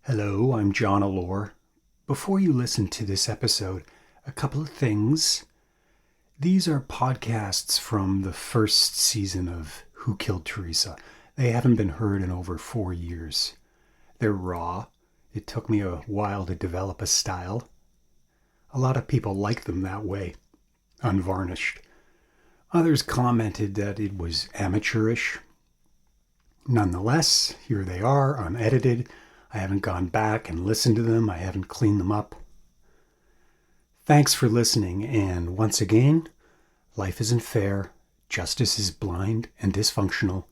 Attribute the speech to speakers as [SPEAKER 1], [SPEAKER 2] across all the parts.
[SPEAKER 1] Hello, I'm John Allore. Before you listen to this episode, a couple of things. These are podcasts from the first season of Who Killed Theresa. They haven't been heard in over 4 years. They're raw. It took me a while to develop a style. A lot of people like them that way, unvarnished. Others commented that it was amateurish. Nonetheless, here they are, unedited. I haven't gone back and listened to them. I haven't cleaned them up. Thanks for listening, and once again, life isn't fair, justice is blind and dysfunctional,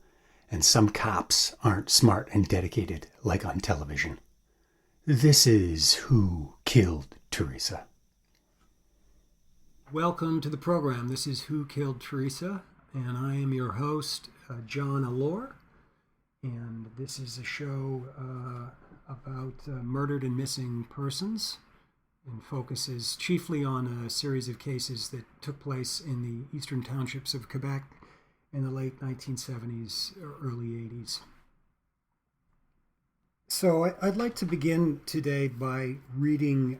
[SPEAKER 1] and some cops aren't smart and dedicated like on television. This is Who Killed Theresa. Welcome to the program. This is Who Killed Theresa, and I am your host, John Allore. And this is a show about murdered and missing persons, and focuses chiefly on a series of cases that took place in the Eastern Townships of Quebec in the late 1970s or early 80s. So I'd like to begin today by reading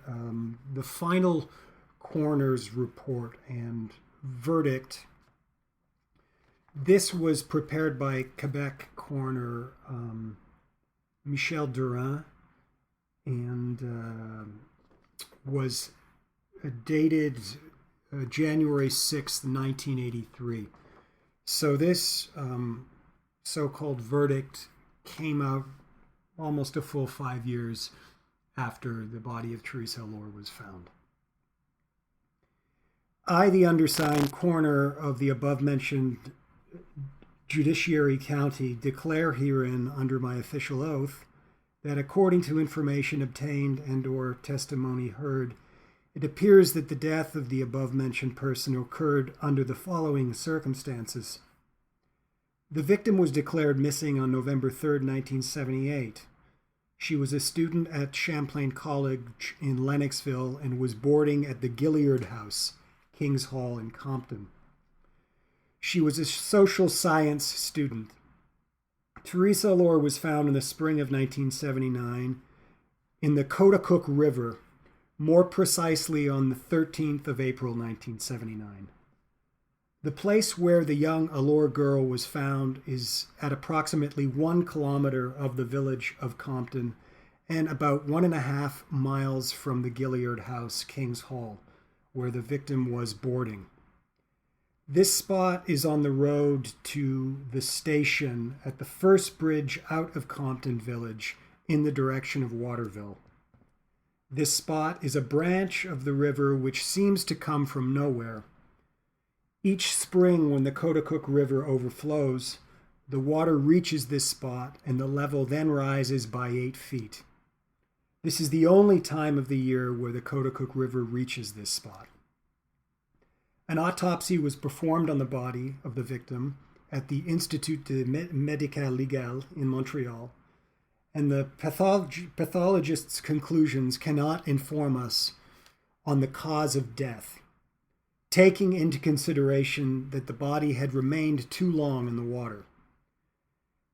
[SPEAKER 1] the final coroner's report and verdict. This was prepared by Quebec coroner Michel Durand and was dated January 6th, 1983. So this so-called verdict came out almost a full 5 years after the body of Theresa Allore was found. I, the undersigned coroner of the above-mentioned Judiciary County, declare herein under my official oath that according to information obtained and or testimony heard, it appears that the death of the above-mentioned person occurred under the following circumstances. The victim was declared missing on November 3rd, 1978. She was a student at Champlain College in Lennoxville and was boarding at the Gilliard House, King's Hall in Compton. She was a social science student. Theresa Allore was found in the spring of 1979 in the Cotacook River, more precisely on the 13th of April 1979. The place where the young Allore girl was found is at approximately 1 kilometer of the village of Compton and about 1.5 miles from the Gilliard House, King's Hall, where the victim was boarding. This spot is on the road to the station at the first bridge out of Compton Village in the direction of Waterville. This spot is a branch of the river which seems to come from nowhere. Each spring when the Cotacook River overflows, the water reaches this spot and the level then rises by 8 feet. This is the only time of the year where the Cotacook River reaches this spot. An autopsy was performed on the body of the victim at the Institut Médical Légal in Montreal, and the pathologist's conclusions cannot inform us on the cause of death, taking into consideration that the body had remained too long in the water.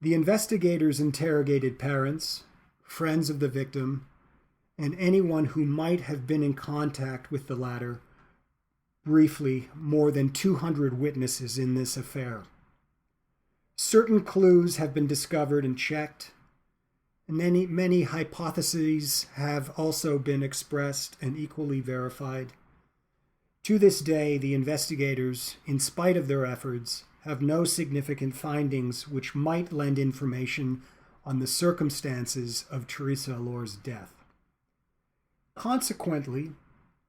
[SPEAKER 1] The investigators interrogated parents, friends of the victim, and anyone who might have been in contact with the latter. Briefly, more than 200 witnesses in this affair. Certain clues have been discovered and checked, and many hypotheses have also been expressed and equally verified. To this day, the investigators, in spite of their efforts, have no significant findings which might lend information on the circumstances of Theresa Allore's death. Consequently,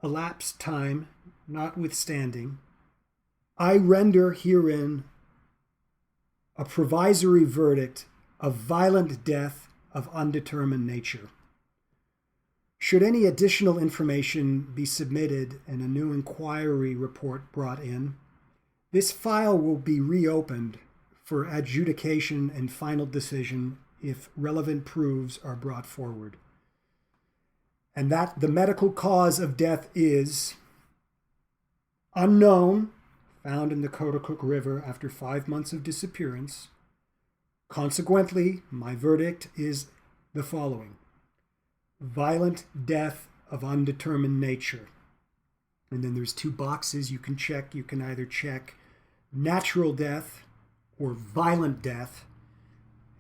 [SPEAKER 1] elapsed time notwithstanding, I render herein a provisory verdict of violent death of undetermined nature. Should any additional information be submitted and a new inquiry report brought in, this file will be reopened for adjudication and final decision if relevant proofs are brought forward. And that the medical cause of death is unknown, found in the Cotacook River after 5 months of disappearance. Consequently, my verdict is the following. violent death of undetermined nature. And then there's two boxes you can check. You can either check natural death or violent death,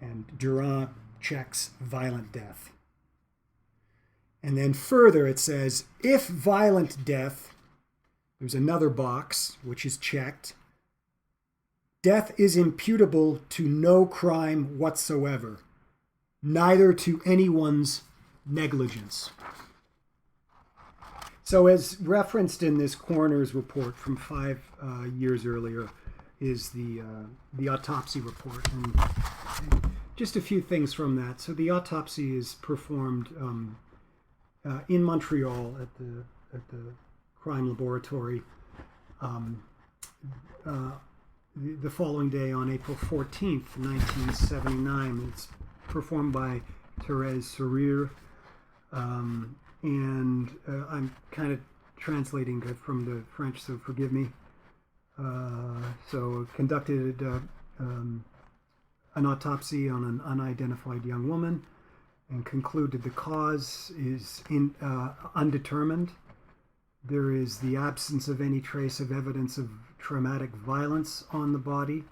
[SPEAKER 1] and Durand checks violent death. And then further it says, if violent death, there's another box which is checked, death is imputable to no crime whatsoever, neither to anyone's negligence. So as referenced in this coroner's report from 5 years earlier is the autopsy report. And just a few things from that. So the autopsy is performed in Montreal at the crime laboratory the following day on April 14th, 1979. It's performed by Theresa Allore. And I'm kind of translating from the French, so forgive me. So conducted an autopsy on an unidentified young woman and concluded the cause is undetermined. There is the absence of any trace of evidence of traumatic violence on the body.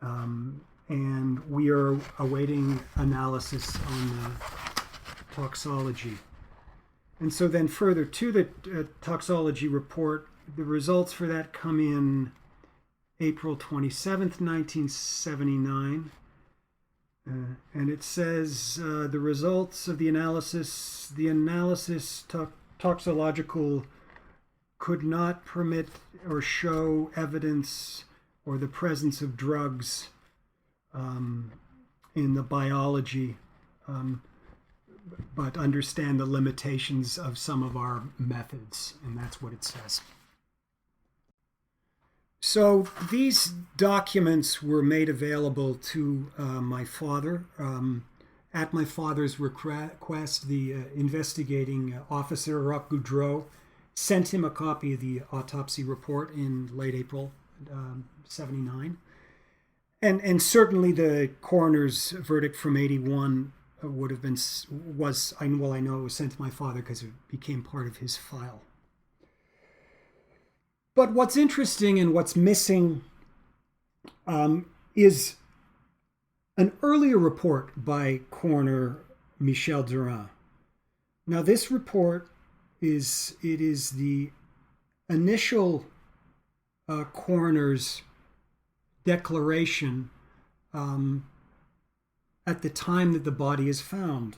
[SPEAKER 1] And we are awaiting analysis on the toxology. And so then further to the toxology report, the results for that come in April 27th, 1979. And it says the results of the analysis toxological could not permit or show evidence or the presence of drugs in the biology, but understand the limitations of some of our methods, and that's what it says. So these documents were made available to my father. At my father's request, the investigating officer, Roch Goudreau, sent him a copy of the autopsy report in late April 79. And certainly the coroner's verdict from 81 would have been, I know it was sent to my father because it became part of his file. But what's interesting and what's missing is an earlier report by coroner Michel Durand. Now this report is the initial coroner's declaration at the time that the body is found.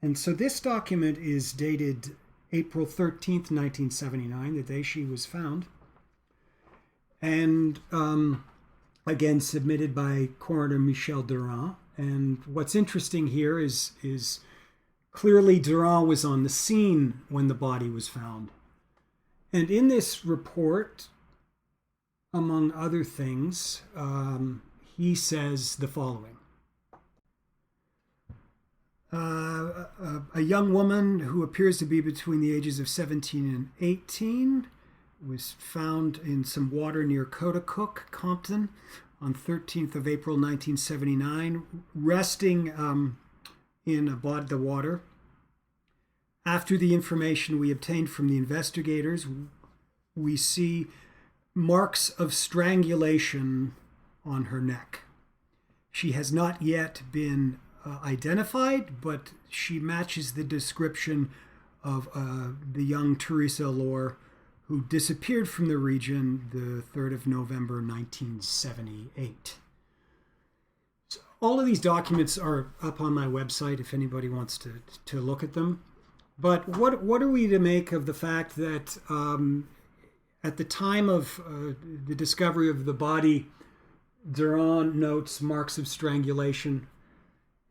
[SPEAKER 1] And so this document is dated April 13th, 1979, the day she was found. And again, submitted by coroner Michel Durand. And what's interesting here is clearly Durand was on the scene when the body was found. And in this report, among other things, he says the following. A young woman who appears to be between the ages of 17 and 18 was found in some water near Cotacook, Compton, on 13th of April 1979, resting in the water. After the information we obtained from the investigators, we see marks of strangulation on her neck. She has not yet been identified, but she matches the description of the young Theresa Allore, who disappeared from the region the 3rd of November 1978. So all of these documents are up on my website if anybody wants to look at them. But what are we to make of the fact that at the time of the discovery of the body, Durand notes marks of strangulation,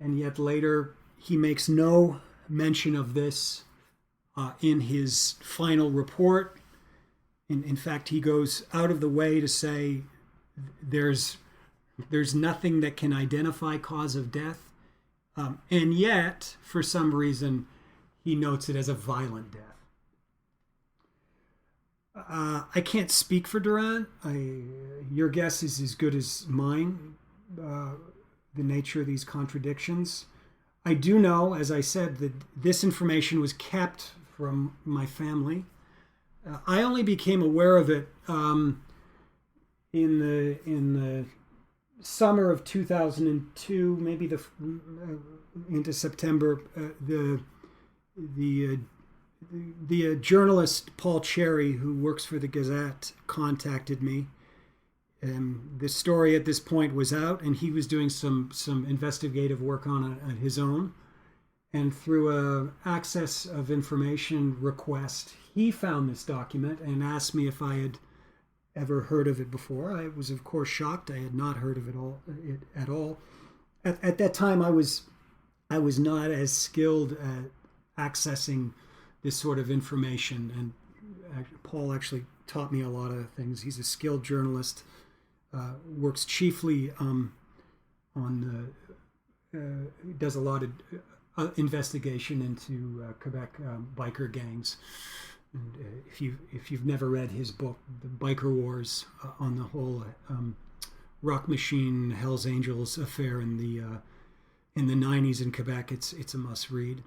[SPEAKER 1] and yet later he makes no mention of this in his final report. In fact, he goes out of the way to say there's nothing that can identify cause of death, and yet, for some reason, he notes it as a violent death. I can't speak for Durand. Your guess is as good as mine, the nature of these contradictions. I do know, as I said, that this information was kept from my family. I only became aware of it in the summer of 2002, maybe into September. The journalist Paul Cherry, who works for the Gazette, contacted me. The story at this point was out, and he was doing some investigative work on it at his own. And through a access of information request, he found this document and asked me if I had ever heard of it before. I was, of course, shocked. I had not heard of it at all. At that time, I was not as skilled at accessing this sort of information, and Paul actually taught me a lot of things. He's a skilled journalist, works chiefly does a lot of investigation into Quebec biker gangs. And if you've never read his book, The Biker Wars, on the whole Rock Machine Hell's Angels affair in the 90s in Quebec, it's a must read.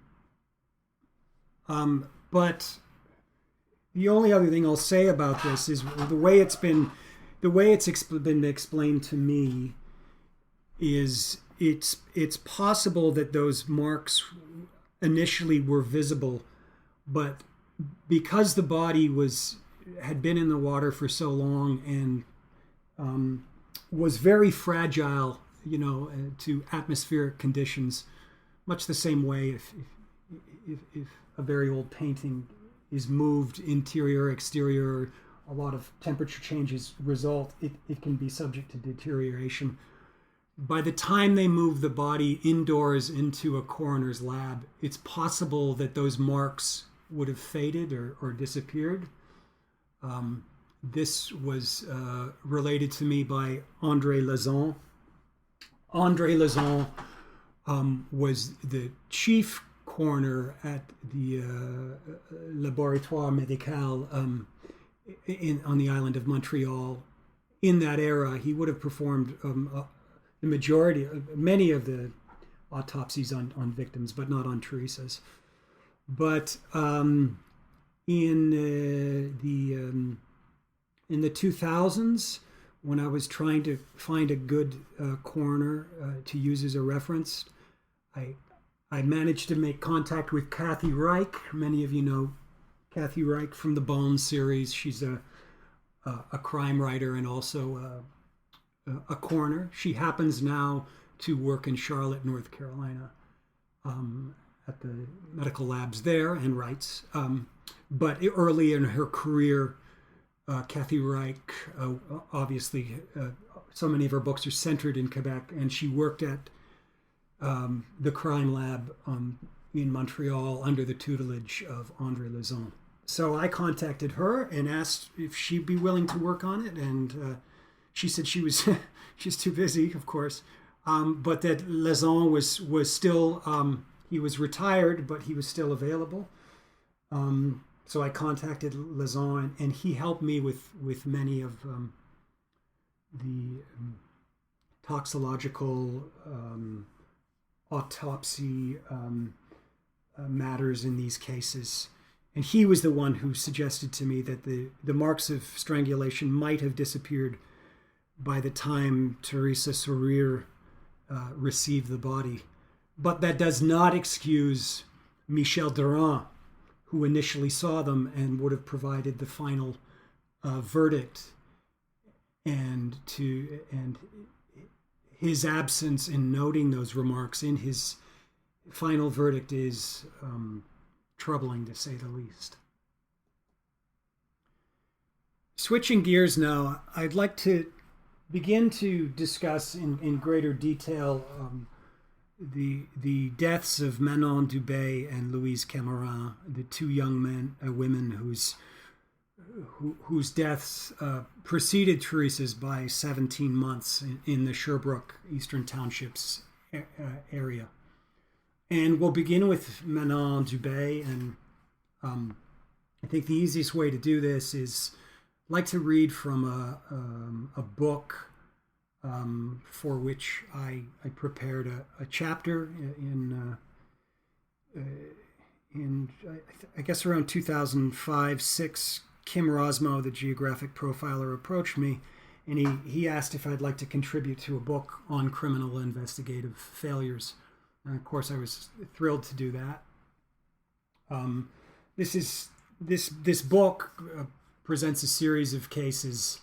[SPEAKER 1] But the only other thing I'll say about this is the way it's been explained to me is it's possible that those marks initially were visible, but because the body had been in the water for so long and was very fragile, to atmospheric conditions, much the same way if a very old painting is moved interior, exterior, a lot of temperature changes result, it can be subject to deterioration. By the time they move the body indoors into a coroner's lab, it's possible that those marks would have faded or disappeared. This was related to me by André Lazon. André Lazon was the chief coroner at the Laboratoire Médical on the island of Montreal. In that era, he would have performed many of the autopsies on victims, but not on Theresa's. But in the 2000s, when I was trying to find a good coroner to use as a reference, I managed to make contact with Kathy Reich. Many of you know Kathy Reich from the Bones series. She's a crime writer and also a coroner. She happens now to work in Charlotte, North Carolina, at the medical labs there, and writes. But early in her career, Kathy Reich, obviously, so many of her books are centered in Quebec, and she worked at the crime lab in Montreal under the tutelage of André Lazon. So I contacted her and asked if she'd be willing to work on it, and she said she's too busy, of course, but that Lazon was still, he was retired, but he was still available. So I contacted Lazon, and he helped me with many of the toxicological autopsy matters in these cases. And he was the one who suggested to me that the marks of strangulation might have disappeared by the time Theresa Allore received the body. But that does not excuse Michel Durand, who initially saw them and would have provided the final verdict, and his absence in noting those remarks in his final verdict is troubling, to say the least. Switching gears now, I'd like to begin to discuss in greater detail the deaths of Manon Dube and Louise Camirand, the two young women whose deaths preceded Theresa's by 17 months in the Sherbrooke, Eastern Townships area. And we'll begin with Manon Dube, and I think the easiest way to do this is I'd like to read from a book for which I prepared a chapter in I guess around 2005-06, Kim Rosmo, the geographic profiler, approached me, and he asked if I'd like to contribute to a book on criminal investigative failures. And of course, I was thrilled to do that. This book presents a series of cases,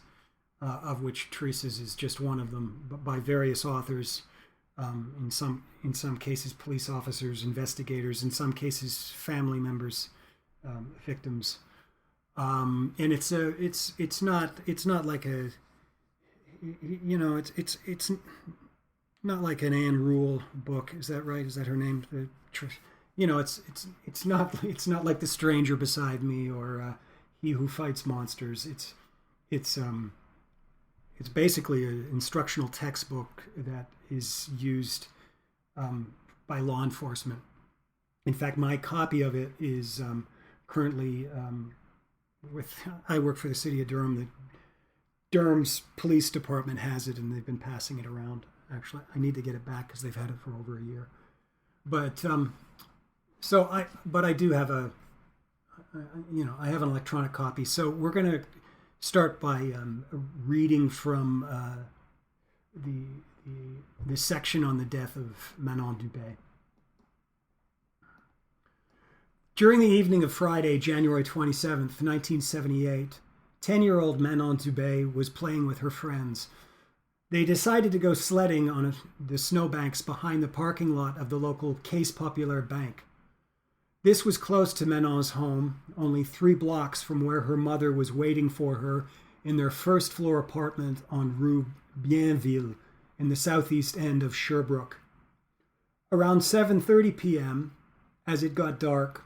[SPEAKER 1] of which Theresa's is just one of them, but by various authors. In some cases, police officers, investigators. In some cases, family members, victims. And it's not like a, it's not like an Anne Rule book. Is that right? Is that her name? It's not like The Stranger Beside Me or He Who Fights Monsters. It's basically an instructional textbook that is used by law enforcement. In fact, my copy of it is currently I work for the city of Durham. The Durham's police department has it, and they've been passing it around. Actually, I need to get it back because they've had it for over a year. But I do have I have an electronic copy. So we're going to start by reading from the section on the death of Manon Dube. During the evening of Friday, January 27th, 1978, 10-year-old Manon Dube was playing with her friends. They decided to go sledding on the snowbanks behind the parking lot of the local Caisse Populaire Bank. This was close to Manon's home, only 3 blocks from where her mother was waiting for her in their first-floor apartment on Rue Bienville in the southeast end of Sherbrooke. Around 7:30 p.m., as it got dark,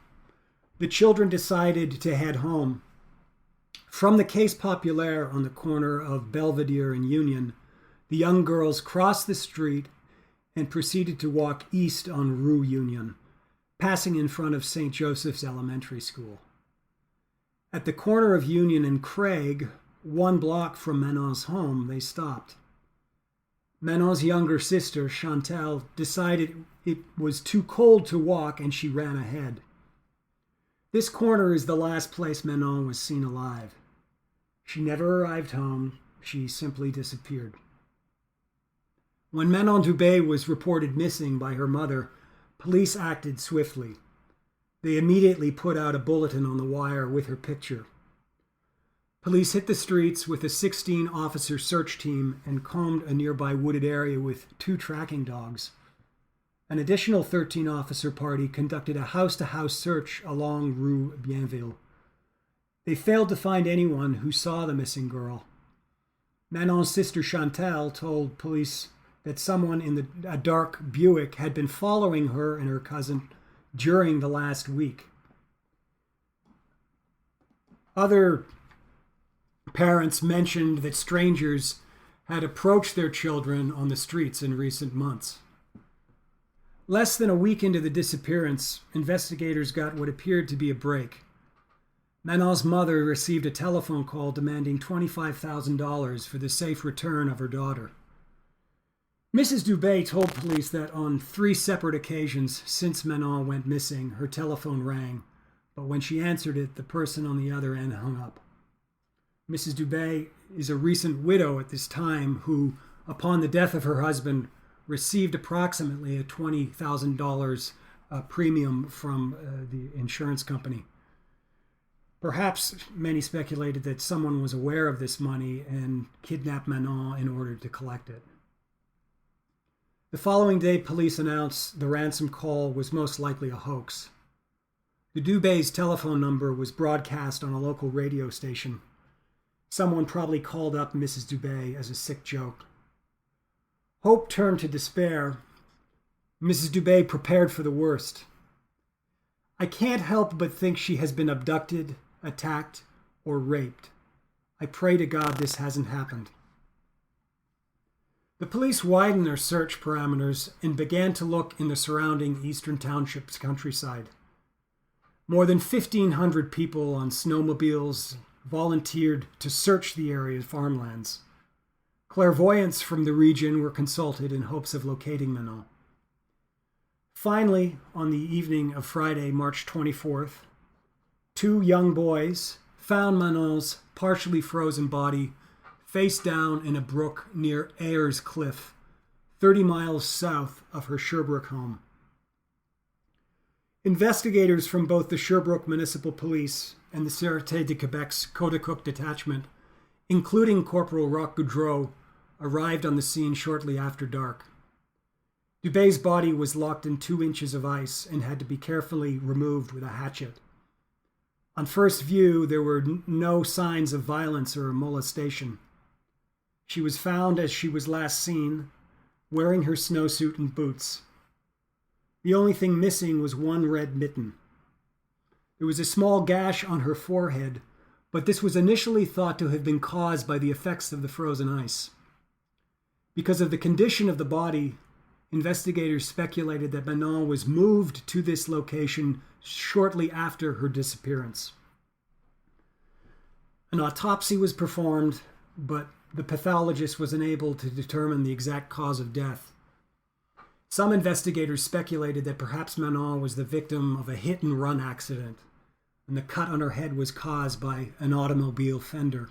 [SPEAKER 1] the children decided to head home. From the Caisse Populaire on the corner of Belvedere and Union, the young girls crossed the street and proceeded to walk east on Rue Union, passing in front of St. Joseph's Elementary School. At the corner of Union and Craig, 1 block from Manon's home, they stopped. Manon's younger sister, Chantal, decided it was too cold to walk and she ran ahead. This corner is the last place Manon was seen alive. She never arrived home. She simply disappeared. When Manon Dube was reported missing by her mother, police acted swiftly. They immediately put out a bulletin on the wire with her picture. Police hit the streets with a 16-officer search team and combed a nearby wooded area with 2 tracking dogs. An additional 13-officer party conducted a house-to-house search along Rue Bienville. They failed to find anyone who saw the missing girl. Manon's sister Chantal told police that someone in a dark Buick had been following her and her cousin during the last week. Other parents mentioned that strangers had approached their children on the streets in recent months. Less than a week into the disappearance, investigators got what appeared to be a break. Manon's mother received a telephone call demanding $25,000 for the safe return of her daughter. Mrs. Dube told police that on 3 separate occasions since Manon went missing, her telephone rang, but when she answered it, the person on the other end hung up. Mrs. Dube is a recent widow at this time who, upon the death of her husband, received approximately a $20,000 premium from the insurance company. Perhaps many speculated that someone was aware of this money and kidnapped Manon in order to collect it. The following day, police announced the ransom call was most likely a hoax. The Dube's telephone number was broadcast on a local radio station. Someone probably called up Mrs. Dube as a sick joke. Hope turned to despair. Mrs. Dube prepared for the worst. I can't help but think she has been abducted, attacked, or raped. I pray to God this hasn't happened. The police widened their search parameters and began to look in the surrounding Eastern Townships countryside. More than 1,500 people on snowmobiles volunteered to search the area's farmlands. Clairvoyants from the region were consulted in hopes of locating Manon. Finally, on the evening of Friday, March 24th, two young boys found Manon's partially frozen body face down in a brook near Ayers Cliff, 30 miles south of her Sherbrooke home. Investigators from both the Sherbrooke Municipal Police and the Sûreté de Québec's Codecook detachment, including Corporal Roch Goudreau, arrived on the scene shortly after dark. Dube's body was locked in 2 inches of ice and had to be carefully removed with a hatchet. On first view, there were no signs of violence or molestation. She was found as she was last seen, wearing her snowsuit and boots. The only thing missing was one red mitten. There was a small gash on her forehead, but this was initially thought to have been caused by the effects of the frozen ice. Because of the condition of the body, investigators speculated that Manon was moved to this location shortly after her disappearance. An autopsy was performed, but the pathologist was unable to determine the exact cause of death. Some investigators speculated that perhaps Manon was the victim of a hit-and-run accident, and the cut on her head was caused by an automobile fender.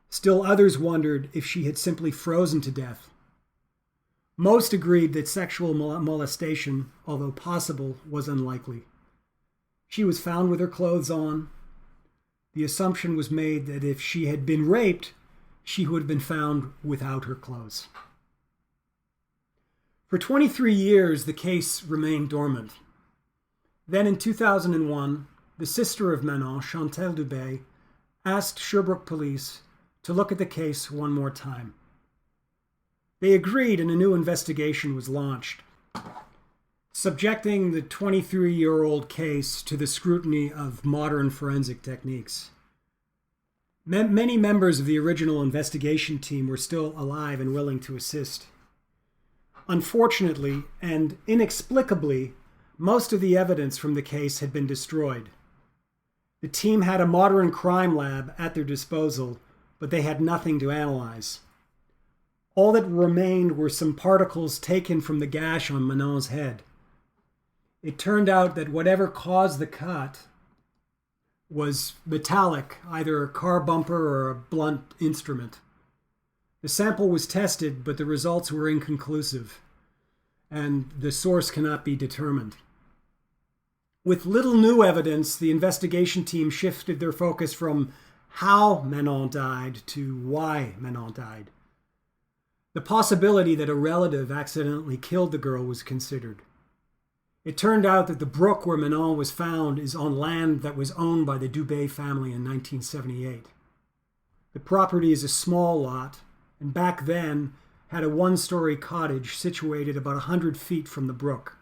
[SPEAKER 1] Still others wondered if she had simply frozen to death. Most agreed that sexual molestation, although possible, was unlikely. She was found with her clothes on. The assumption was made that if she had been raped, she would have been found without her clothes. For 23 years, the case remained dormant. Then in 2001, the sister of Manon, Chantal Dube, asked Sherbrooke police to look at the case one more time. They agreed and a new investigation was launched, subjecting the 23-year-old case to the scrutiny of modern forensic techniques. Many members of the original investigation team were still alive and willing to assist. Unfortunately and inexplicably, most of the evidence from the case had been destroyed. The team had a modern crime lab at their disposal, but they had nothing to analyze. All that remained were some particles taken from the gash on Manon's head. It turned out that whatever caused the cut was metallic, either a car bumper or a blunt instrument. The sample was tested, but the results were inconclusive, and the source cannot be determined. With little new evidence, the investigation team shifted their focus from how Manon died to why Manon died. The possibility that a relative accidentally killed the girl was considered. It turned out that the brook where Manon was found is on land that was owned by the Dube family in 1978. The property is a small lot, and back then had a one-story cottage situated about 100 feet from the brook.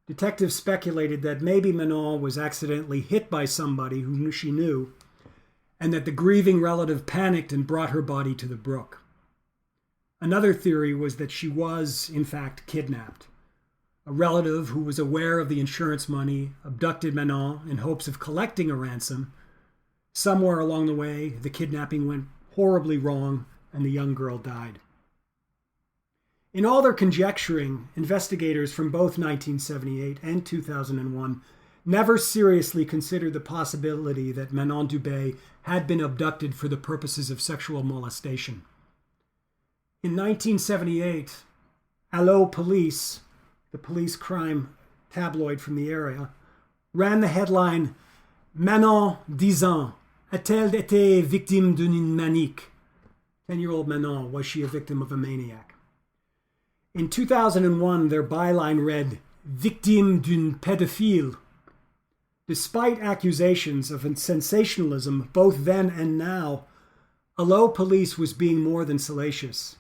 [SPEAKER 1] Detectives speculated that maybe Manon was accidentally hit by somebody who she knew, and that the grieving relative panicked and brought her body to the brook. Another theory was that she was, in fact, kidnapped. A relative who was aware of the insurance money abducted Manon in hopes of collecting a ransom. Somewhere along the way, the kidnapping went horribly wrong and the young girl died. In all their conjecturing, investigators from both 1978 and 2001 never seriously considered the possibility that Manon Dube had been abducted for the purposes of sexual molestation. In 1978, Allo Police, the police crime tabloid from the area, ran the headline, Manon, 10 ans, a-t-elle été victime d'une manique? 10-year-old Manon, was she a victim of a maniac? In 2001, their byline read, Victime d'une pédophile. Despite accusations of sensationalism both then and now, Allo Police was being more than salacious.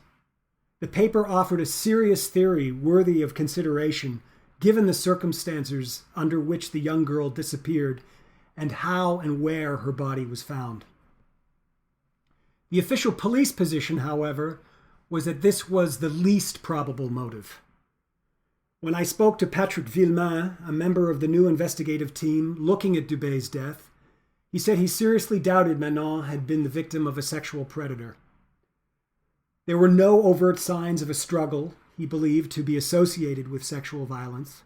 [SPEAKER 1] The paper offered a serious theory worthy of consideration, given the circumstances under which the young girl disappeared and how and where her body was found. The official police position, however, was that this was the least probable motive. When I spoke to Patrick Villemain, a member of the new investigative team looking at Dube's death, he said he seriously doubted Manon had been the victim of a sexual predator. There were no overt signs of a struggle he believed to be associated with sexual violence.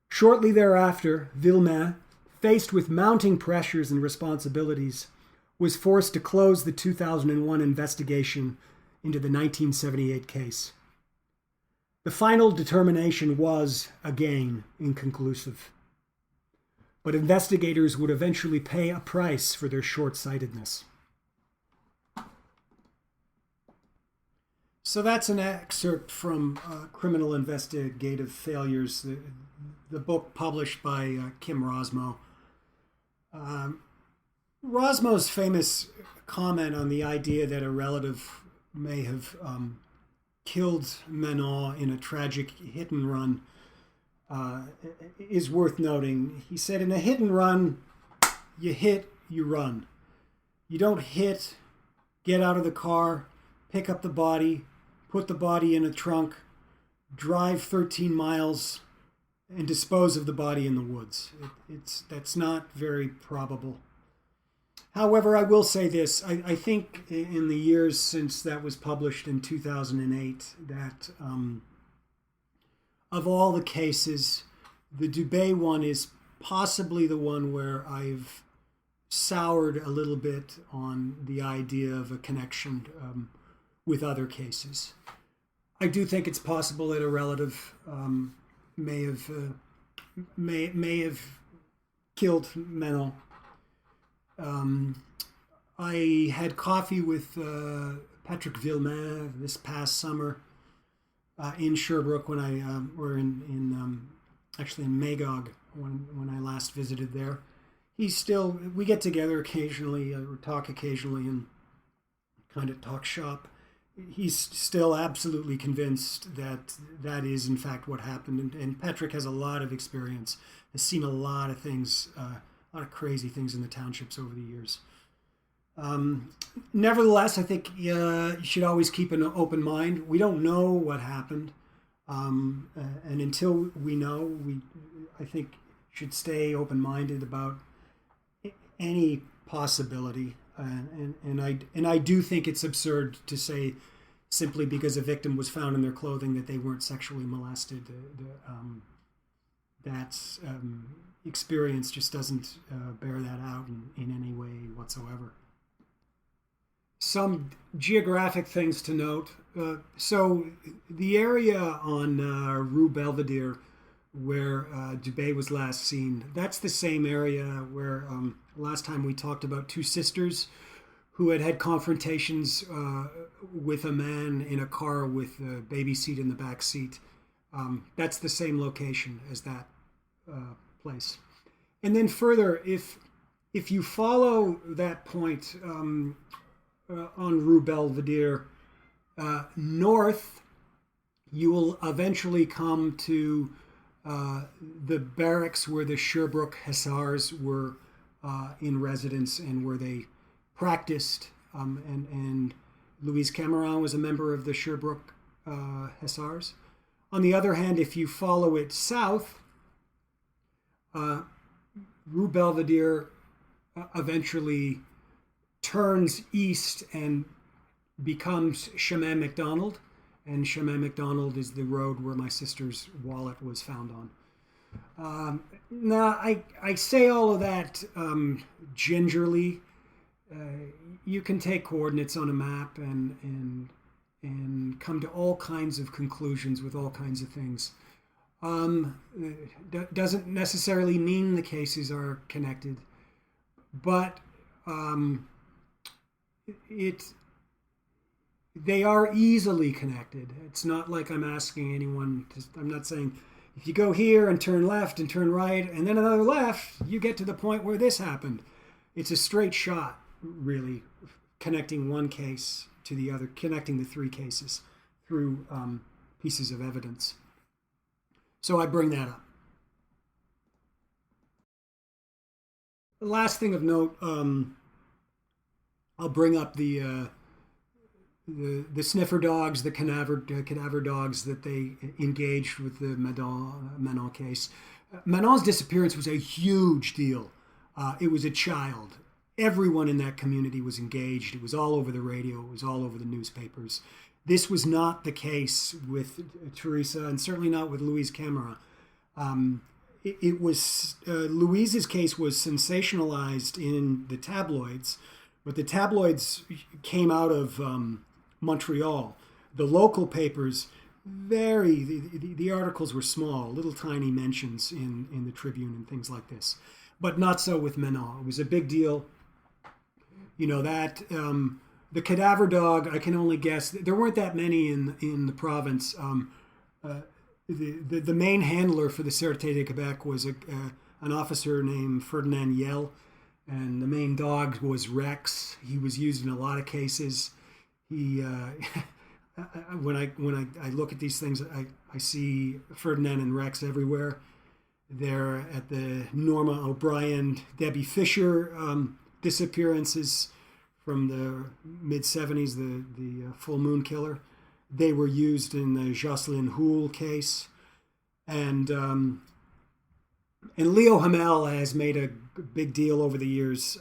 [SPEAKER 1] Shortly thereafter, Villemain faced with mounting pressures and responsibilities, was forced to close the 2001 investigation into the 1978 case. The final determination was, again, inconclusive. But investigators would eventually pay a price for their short-sightedness. So that's an excerpt from Criminal Investigative Failures, the book published by Kim Rosmo. Rosmo's famous comment on the idea that a relative may have killed Manon in a tragic hit and run is worth noting. He said, in a hit and run, you hit, you run. You don't hit, get out of the car, pick up the body, put the body in a trunk, drive 13 miles, and dispose of the body in the woods. That's not very probable. However, I will say this. I think in the years since that was published in 2008, that of all the cases, the Dube one is possibly the one where I've soured a little bit on the idea of a connection with other cases. I do think it's possible that a relative may have killed Manon. I had coffee with Patrick Villemain this past summer in Sherbrooke when I were actually in Magog when I last visited there. We get together occasionally, or talk occasionally, and kind of talk shop. He's still absolutely convinced that that is in fact what happened, and Patrick has a lot of experience, has seen a lot of things, a lot of crazy things in the townships over the years. Nevertheless, I think you should always keep an open mind. We don't know what happened, and until we know, I think should stay open-minded about any possibility. And I do think it's absurd to say simply because a victim was found in their clothing that they weren't sexually molested. That experience just doesn't bear that out in any way whatsoever. Some geographic things to note. So the area on Rue Belvedere where Dube was last seen, that's the same area where last time we talked about two sisters who had confrontations with a man in a car with a baby seat in the back seat. That's the same location as that place. And then further, if you follow that point on Rue Belvedere north, you will eventually come to the barracks where the Sherbrooke Hussars were in residence and where they practiced. And Louise Camirand was a member of the Sherbrooke Hussars. On the other hand, if you follow it south, Rue Belvedere eventually turns east and becomes Chemin MacDonald. And Chemin MacDonald is the road where my sister's wallet was found on. Now, I say all of that gingerly. You can take coordinates on a map and come to all kinds of conclusions with all kinds of things. Doesn't necessarily mean the cases are connected, but they are easily connected. It's not like I'm asking anyone I'm not saying if you go here and turn left and turn right and then another left, you get to the point where this happened. It's a straight shot, really, connecting one case to the other, connecting the three cases through pieces of evidence. So I bring that up. The last thing of note, I'll bring up the sniffer dogs, the cadaver dogs that they engaged with the Manon case. Manon's disappearance was a huge deal. It was a child. Everyone in that community was engaged. It was all over the radio. It was all over the newspapers. This was not the case with Theresa, and certainly not with Louise Camirand. it was Louise's case was sensationalized in the tabloids, but the tabloids came out of Montreal. The local papers, the articles were small, little tiny mentions in the Tribune and things like this, but not so with Manon. It was a big deal. You know that the cadaver dog. I can only guess there weren't that many in the province. The main handler for the Sûreté de Quebec was an officer named Ferdinand Yell, and the main dog was Rex. He was used in a lot of cases. He when I look at these things, I see Ferdinand and Rex everywhere. They're at the Norma O'Brien, Debbie Fisher disappearances from the mid-70s, the Full Moon Killer. They were used in the Jocelyn Houle case. And Leo Hamel has made a big deal over the years,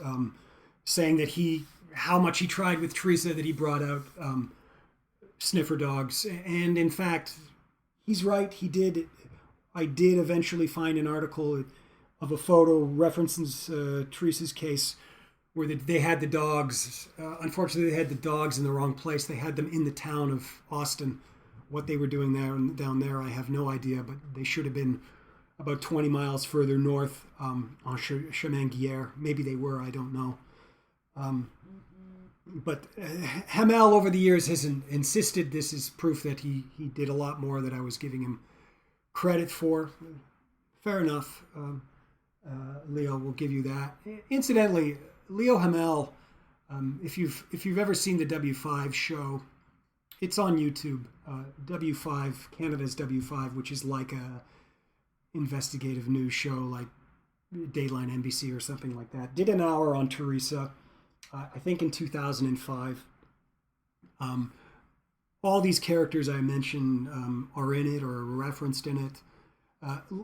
[SPEAKER 1] saying that how much he tried with Theresa, that he brought out sniffer dogs. And in fact, he's right. He did. I did eventually find an article of a photo references Theresa's case where they had the dogs. Unfortunately, they had the dogs in the wrong place. They had them in the town of Austin. What they were doing down there, I have no idea, but they should have been about 20 miles further north on Chemin Guerre. Maybe they were, I don't know. But Hamel over the years has insisted this is proof that he did a lot more that I was giving him credit for. Fair enough. Leo will give you that. Incidentally, Leo Hamel, if you've ever seen the W5 show, it's on YouTube. W5, Canada's W5, which is like a investigative news show like Dateline NBC or something like that. Did an hour on Theresa, I think in 2005. All these characters I mentioned are in it or are referenced in it.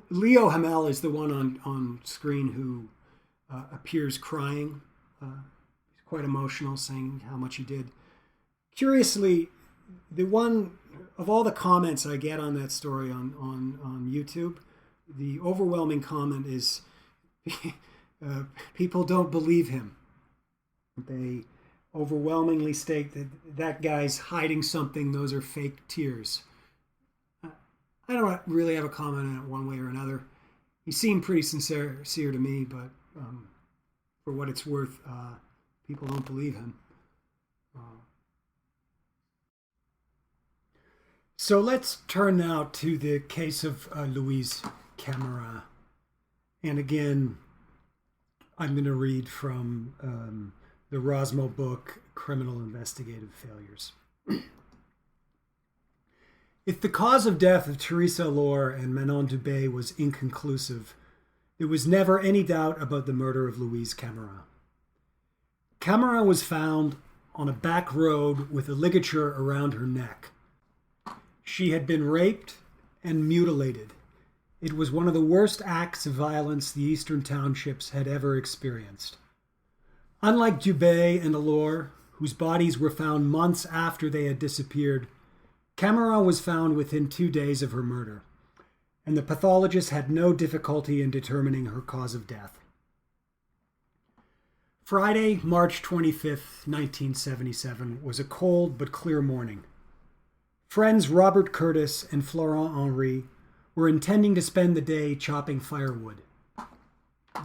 [SPEAKER 1] Leo Hamel is the one on screen who appears crying. He's quite emotional, saying how much he did. Curiously, the one of all the comments I get on that story on YouTube, the overwhelming comment is people don't believe him. They overwhelmingly state that guy's hiding something. Those are fake tears. I don't really have a comment on it one way or another. He seemed pretty sincere to me, but for what it's worth, people don't believe him. So let's turn now to the case of Louise Camirand. And again, I'm going to read from the Rosmo book, Criminal Investigative Failures. If the cause of death of Theresa Allore and Manon Dube was inconclusive, there was never any doubt about the murder of Louise Camirand. Camirand was found on a back road with a ligature around her neck. She had been raped and mutilated. It was one of the worst acts of violence the Eastern Townships had ever experienced. Unlike Dube and Allore, whose bodies were found months after they had disappeared, Camirand was found within 2 days of her murder, and the pathologist had no difficulty in determining her cause of death. Friday, March 25th, 1977, was a cold but clear morning. Friends Robert Curtis and Florent Henry were intending to spend the day chopping firewood.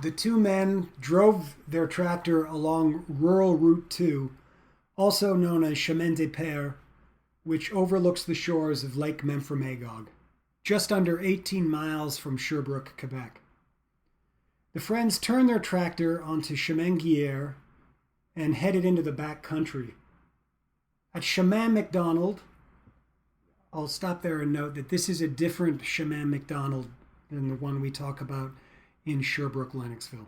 [SPEAKER 1] The two men drove their tractor along rural Route 2, also known as Chemin des Pères, which overlooks the shores of Lake Memphremagog, just under 18 miles from Sherbrooke, Quebec. The friends turned their tractor onto Chemin Guerre and headed into the back country. At Chemin McDonald, I'll stop there and note that this is a different Chemin McDonald than the one we talk about in Sherbrooke, Lennoxville.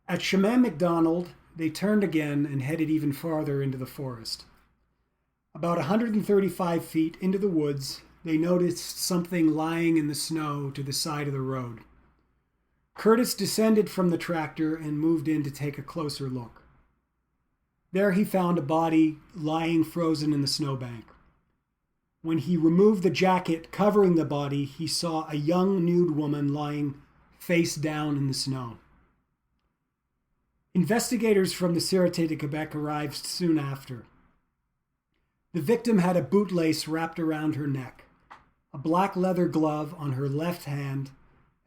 [SPEAKER 1] At Chemin McDonald, they turned again and headed even farther into the forest. About 135 feet into the woods, they noticed something lying in the snow to the side of the road. Curtis descended from the tractor and moved in to take a closer look. There he found a body lying frozen in the snowbank. When he removed the jacket covering the body, he saw a young nude woman lying face down in the snow. Investigators from the Sûreté de Quebec arrived soon after. The victim had a bootlace wrapped around her neck, a black leather glove on her left hand,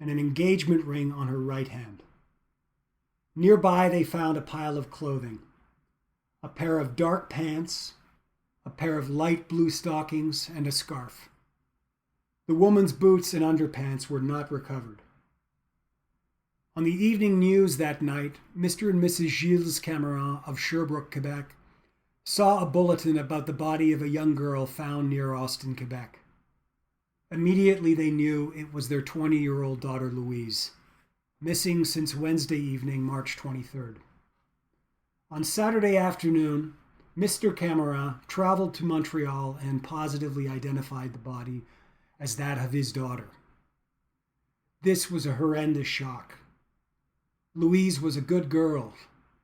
[SPEAKER 1] and an engagement ring on her right hand. Nearby, they found a pile of clothing, a pair of dark pants, a pair of light blue stockings, and a scarf. The woman's boots and underpants were not recovered. On the evening news that night, Mr. and Mrs. Gilles Camirand of Sherbrooke, Quebec, saw a bulletin about the body of a young girl found near Austin, Quebec. Immediately they knew it was their 20-year-old daughter Louise, missing since Wednesday evening, March 23rd. On Saturday afternoon, Mr. Camirand traveled to Montreal and positively identified the body as that of his daughter. This was a horrendous shock. Louise was a good girl.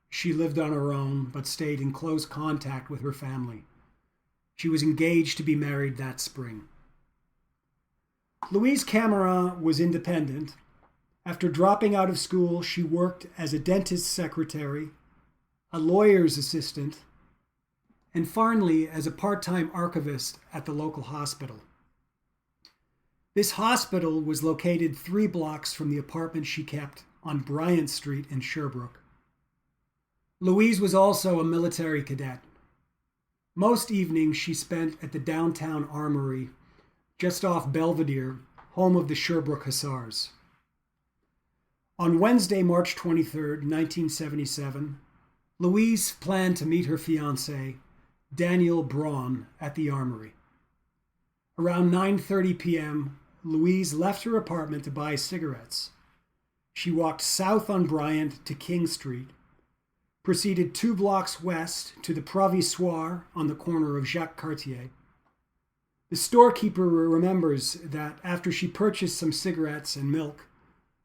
[SPEAKER 1] She lived on her own, but stayed in close contact with her family. She was engaged to be married that spring. Louise Camirand was independent. After dropping out of school, she worked as a dentist's secretary, a lawyer's assistant, and finally as a part-time archivist at the local hospital. This hospital was located 3 blocks from the apartment she kept on Bryant Street in Sherbrooke. Louise was also a military cadet. Most evenings she spent at the downtown armory, just off Belvedere, home of the Sherbrooke Hussars. On Wednesday, March 23, 1977, Louise planned to meet her fiancé, Daniel Braun, at the armory. Around 9:30 p.m., Louise left her apartment to buy cigarettes. She walked south on Bryant to King Street, proceeded 2 blocks west to the Provisoire on the corner of Jacques Cartier. The storekeeper remembers that after she purchased some cigarettes and milk,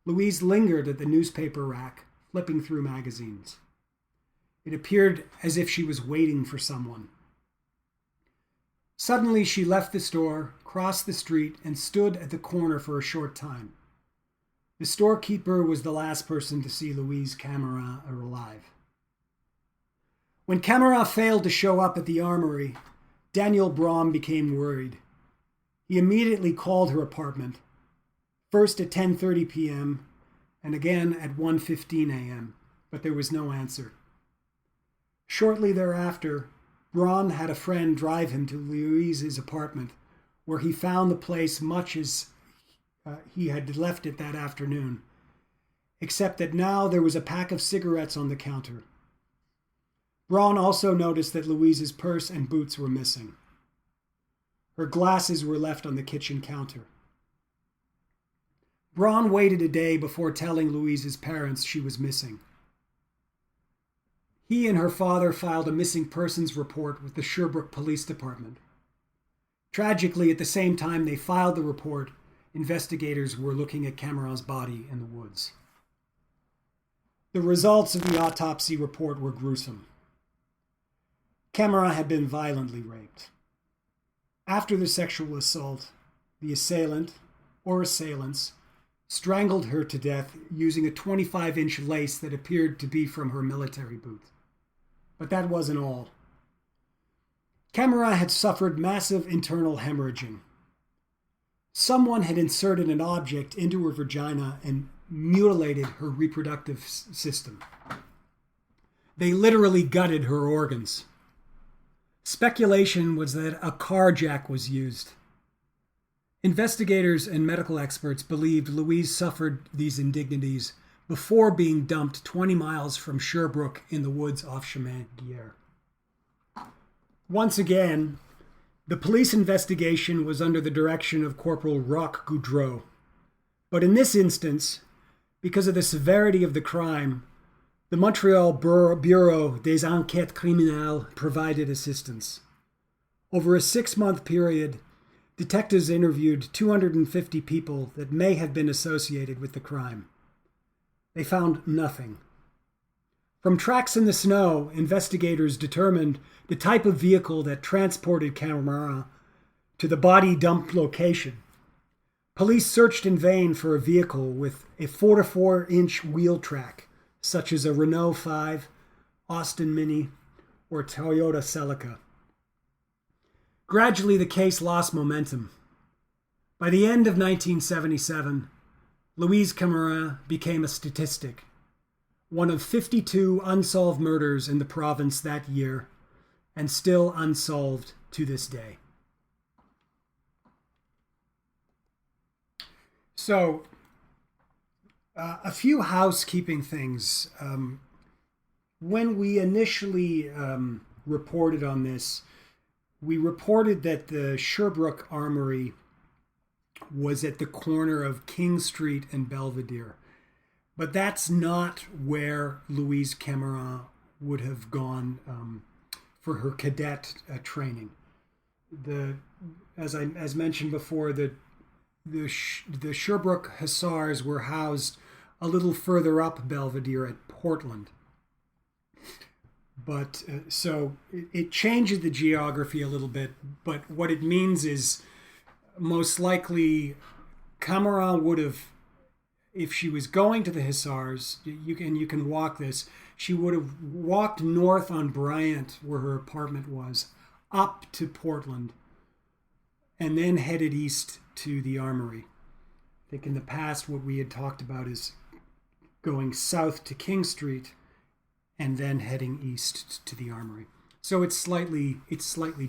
[SPEAKER 1] Louise lingered at the newspaper rack, flipping through magazines. It appeared as if she was waiting for someone. Suddenly, she left the store, crossed the street, and stood at the corner for a short time. The storekeeper was the last person to see Louise Camirand alive. When Camirand failed to show up at the armory, Daniel Braun became worried. He immediately called her apartment, first at 10:30 p.m. and again at 1:15 a.m., but there was no answer. Shortly thereafter, Braun had a friend drive him to Louise's apartment, where he found the place much as he had left it that afternoon, except that now there was a pack of cigarettes on the counter. Braun also noticed that Louise's purse and boots were missing. Her glasses were left on the kitchen counter. Braun waited a day before telling Louise's parents she was missing. He and her father filed a missing persons report with the Sherbrooke Police Department. Tragically, at the same time they filed the report, investigators were looking at Camirand's body in the woods. The results of the autopsy report were gruesome. Camirand had been violently raped. After the sexual assault, the assailant, or assailants, strangled her to death using a 25-inch lace that appeared to be from her military boot. But that wasn't all. Camirand had suffered massive internal hemorrhaging. Someone had inserted an object into her vagina and mutilated her reproductive system. They literally gutted her organs. Speculation was that a car jack was used. Investigators and medical experts believed Louise suffered these indignities before being dumped 20 miles from Sherbrooke in the woods off Chemin Guerre. Once again, the police investigation was under the direction of Corporal Roch Goudreau. But in this instance, because of the severity of the crime, the Montreal Bureau des Enquêtes Criminelles provided assistance. Over a 6-month period, detectives interviewed 250 people that may have been associated with the crime. They found nothing. From tracks in the snow, investigators determined the type of vehicle that transported Camirand to the body dump location. Police searched in vain for a vehicle with a 4 to 4-inch wheel track, such as a Renault 5, Austin Mini, or Toyota Celica. Gradually, the case lost momentum. By the end of 1977, Louise Camirand became a statistic, one of 52 unsolved murders in the province that year, and still unsolved to this day. So, a few housekeeping things. When we initially reported on this, we reported that the Sherbrooke Armory was at the corner of King Street and Belvedere. But that's not where Louise Camirand would have gone for her cadet training. As mentioned before, the Sherbrooke Hussars were housed a little further up Belvedere at Portland. But so it changes the geography a little bit, but what it means is most likely Camirand would have, if she was going to the Hussars, you can walk this, she would have walked north on Bryant, where her apartment was, up to Portland, and then headed east to the Armory. I think in the past what we had talked about is going south to King Street and then heading east to the Armory. So it's slightly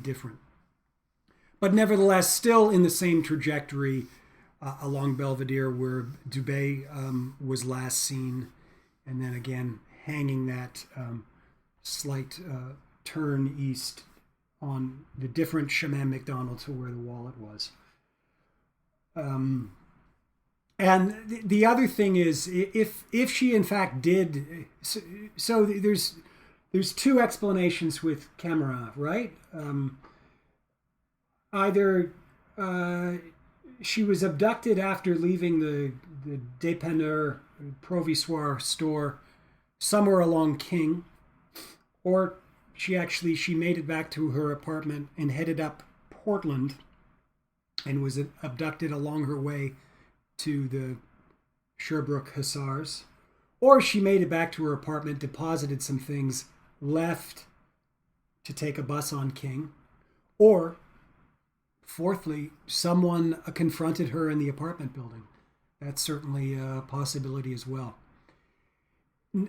[SPEAKER 1] different. But nevertheless, still in the same trajectory along Belvedere where Dube was last seen, and then again hanging that slight turn east on the different Chemin McDonald to where the wallet was. And the other thing is, if she in fact did, so there's two explanations with Camirand, right? Either she was abducted after leaving the dépanneur provisoire store somewhere along King, or she made it back to her apartment and headed up Portland and was abducted along her way to the Sherbrooke Hussars, or she made it back to her apartment, deposited some things, left to take a bus on King, or fourthly, someone confronted her in the apartment building. That's certainly a possibility as well.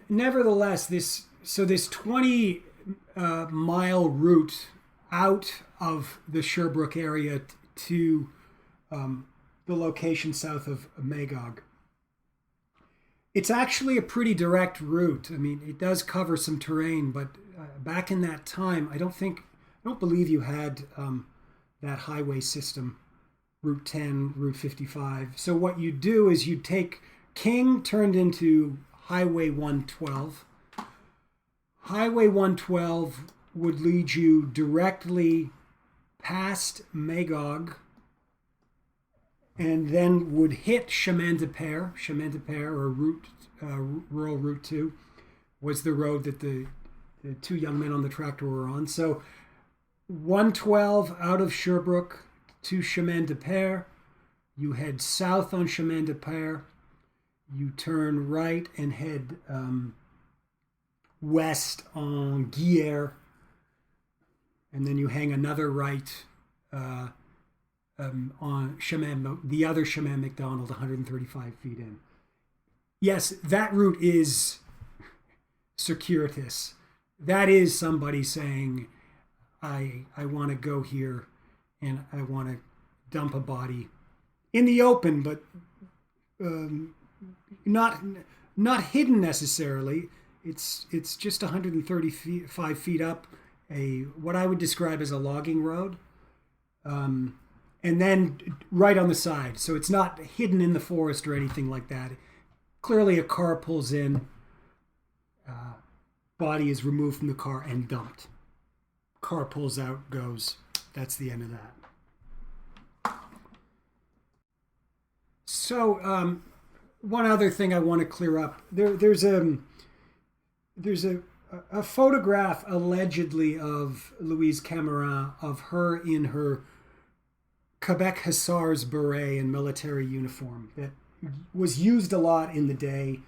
[SPEAKER 1] Nevertheless, this 20-mile route out of the Sherbrooke area to the location south of Magog, it's actually a pretty direct route. I mean, it does cover some terrain, but back in that time, I don't believe you had that highway system, Route 10, Route 55. So what you do is you take King turned into Highway 112. Highway 112 would lead you directly past Magog, and then would hit Chemin de Pere. Chemin de Pere, or Rural Route 2, was the road that the two young men on the tractor were on. So 112 out of Sherbrooke to Chemin de Pere. You head south on Chemin de Pere. You turn right and head west on Guiers. And then you hang another right on the other Chemin McDonald, 135 feet in. Yes, that route is circuitous. That is somebody saying, I want to go here and I want to dump a body in the open, but not hidden necessarily. It's just 135 feet up what I would describe as a logging road. And then right on the side. So it's not hidden in the forest or anything like that. Clearly a car pulls in, body is removed from the car and dumped. Car pulls out, goes. That's the end of that. So one other thing I want to clear up. There's a photograph allegedly of Louise Camirand, of her in her Quebec Hussars beret and military uniform that was used a lot in the day